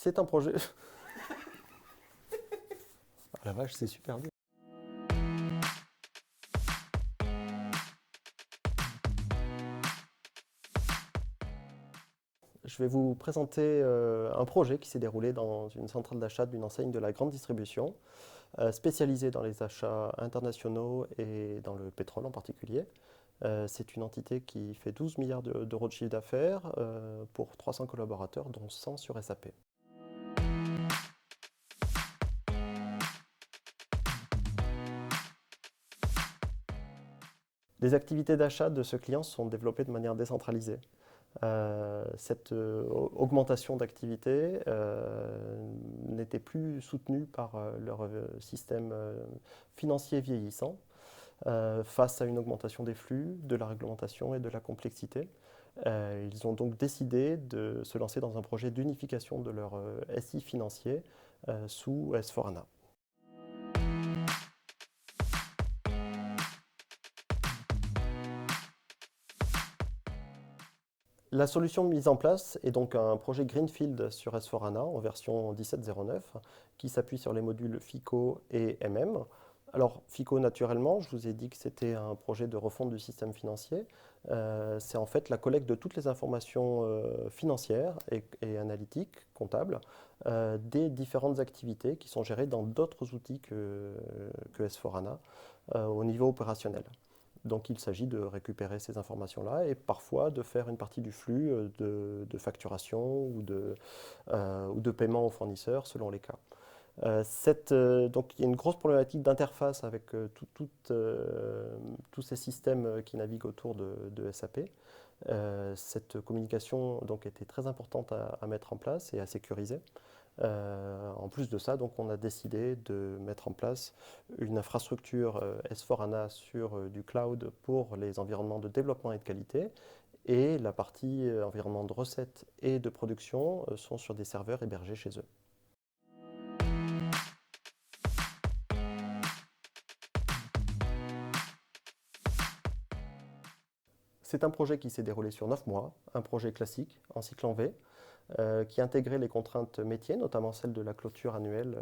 c'est un projet. Ah la vache, c'est super bien. Je vais vous présenter un projet qui s'est déroulé dans une centrale d'achat d'une enseigne de la grande distribution, spécialisée dans les achats internationaux et dans le pétrole en particulier. C'est une entité qui fait 12 milliards d'euros de chiffre d'affaires pour 300 collaborateurs, dont 100 sur SAP. Les activités d'achat de ce client sont développées de manière décentralisée. Cette augmentation d'activité n'était plus soutenue par leur système financier vieillissant face à une augmentation des flux, de la réglementation et de la complexité. Ils ont donc décidé de se lancer dans un projet d'unification de leur SI financier sous S4HANA. La solution mise en place est donc un projet Greenfield sur S4HANA en version 17.09 qui s'appuie sur les modules FICO et MM. Alors FICO naturellement, je vous ai dit que c'était un projet de refonte du système financier. C'est en fait la collecte de toutes les informations financières et analytiques, comptables, des différentes activités qui sont gérées dans d'autres outils que S4HANA au niveau opérationnel. Donc il s'agit de récupérer ces informations-là et parfois de faire une partie du flux de facturation ou de paiement aux fournisseurs selon les cas. Donc il y a une grosse problématique d'interface avec tous ces systèmes qui naviguent autour de SAP. Cette communication donc, était très importante à mettre en place et à sécuriser. En plus de ça, donc, on a décidé de mettre en place une infrastructure S4HANA sur du cloud pour les environnements de développement et de qualité. Et la partie environnement de recettes et de production sont sur des serveurs hébergés chez eux. C'est un projet qui s'est déroulé sur 9 mois, un projet classique en cycle en V, qui intégrait les contraintes métiers, notamment celle de la clôture annuelle,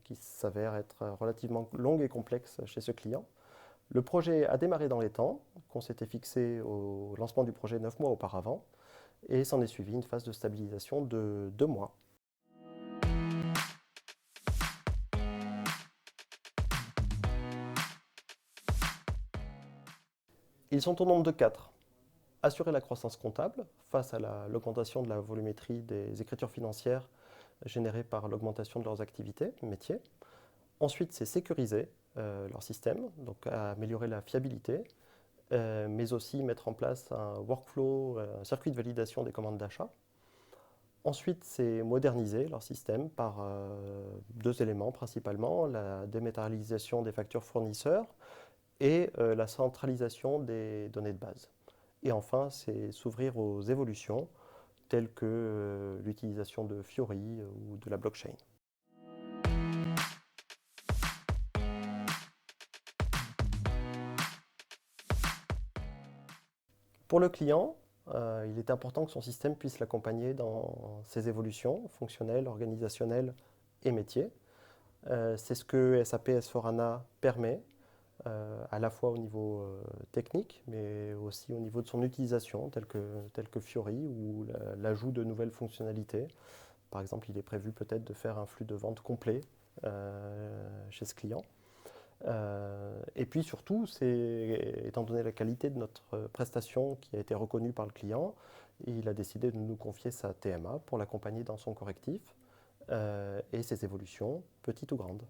qui s'avère être relativement longue et complexe chez ce client. Le projet a démarré dans les temps, qu'on s'était fixé au lancement du projet 9 mois auparavant, et s'en est suivi une phase de stabilisation de 2 mois. Ils sont au nombre de 4. Assurer la croissance comptable face à l'augmentation de la volumétrie des écritures financières générées par l'augmentation de leurs activités, métiers. Ensuite, c'est sécuriser leur système, donc améliorer la fiabilité, mais aussi mettre en place un workflow, un circuit de validation des commandes d'achat. Ensuite, c'est moderniser leur système par 2 éléments principalement, la dématérialisation des factures fournisseurs et la centralisation des données de base. Et enfin, c'est s'ouvrir aux évolutions telles que l'utilisation de Fiori ou de la blockchain. Pour le client, il est important que son système puisse l'accompagner dans ses évolutions fonctionnelles, organisationnelles et métiers. C'est ce que SAP S4HANA permet, à la fois au niveau technique, mais aussi au niveau de son utilisation, tel que Fiori ou l'ajout de nouvelles fonctionnalités. Par exemple, il est prévu peut-être de faire un flux de vente complet chez ce client. Et puis surtout, étant donné la qualité de notre prestation qui a été reconnue par le client, il a décidé de nous confier sa TMA pour l'accompagner dans son correctif et ses évolutions, petites ou grandes.